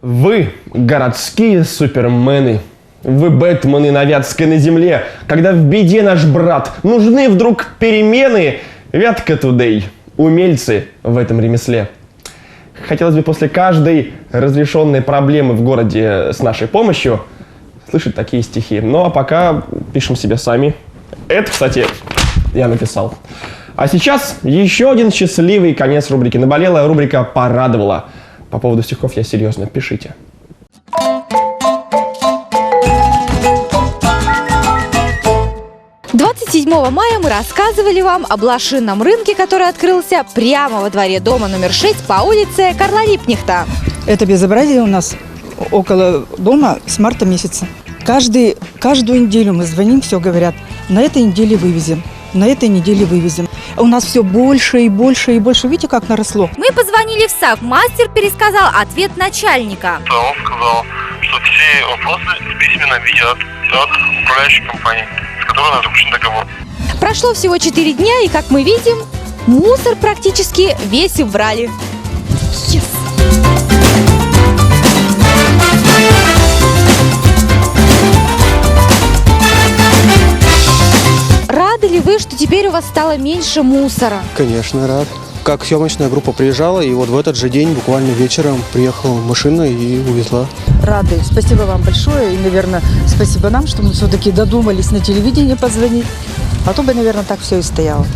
Вы городские супермены. Вы бэтмены на Вятской на земле. Когда в беде наш брат, нужны вдруг перемены. Вятка Today. Умельцы в этом ремесле. Хотелось бы после каждой разрешенной проблемы в городе с нашей помощью слышать такие стихи. Ну а пока пишем себе сами. Это, кстати, я написал. А сейчас еще один счастливый конец рубрики «Наболело». Рубрика «Порадовала». По поводу стихов я серьезно. Пишите. Мая мы рассказывали вам о блошином рынке, который открылся прямо во дворе дома номер 6 по улице Карла Липкнехта. Это безобразие у нас около дома с марта месяца. Каждую неделю мы звоним, все говорят, на этой неделе вывезем, на этой неделе вывезем. У нас все больше и больше и больше. Видите, как наросло? Мы позвонили в САП. Мастер пересказал ответ начальника. Он сказал, что все вопросы в письменном виде от управляющей компании, с которой у нас заключен договор. Прошло всего 4 дня, и, как мы видим, мусор практически весь убрали. Yes. Рады ли вы, что теперь у вас стало меньше мусора? Конечно, рад. Как съемочная группа приезжала, и вот в этот же день, буквально вечером, приехала машина и увезла. Рады. Спасибо вам большое. И, наверное, спасибо нам, что мы все-таки додумались на телевидение позвонить. А то бы, наверное, так все и стояло.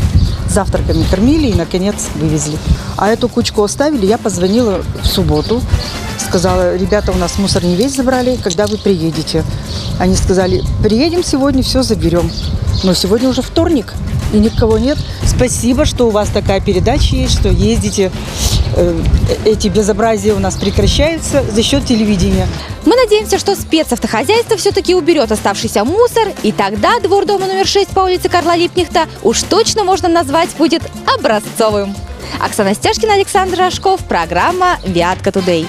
Завтраками кормили и, наконец, вывезли. А эту кучку оставили, я позвонила в субботу. Сказала, ребята, у нас мусор не весь забрали, когда вы приедете. Они сказали, приедем сегодня, все заберем. Но сегодня уже вторник, и никого нет. Спасибо, что у вас такая передача есть, что ездите. Эти безобразия у нас прекращаются за счет телевидения. Мы надеемся, что спецавтохозяйство все-таки уберет оставшийся мусор, и тогда двор дома номер 6 по улице Карла Липкнехта уж точно можно назвать будет образцовым. Оксана Стяжкина, Александр Рожков, программа «Вятка Today».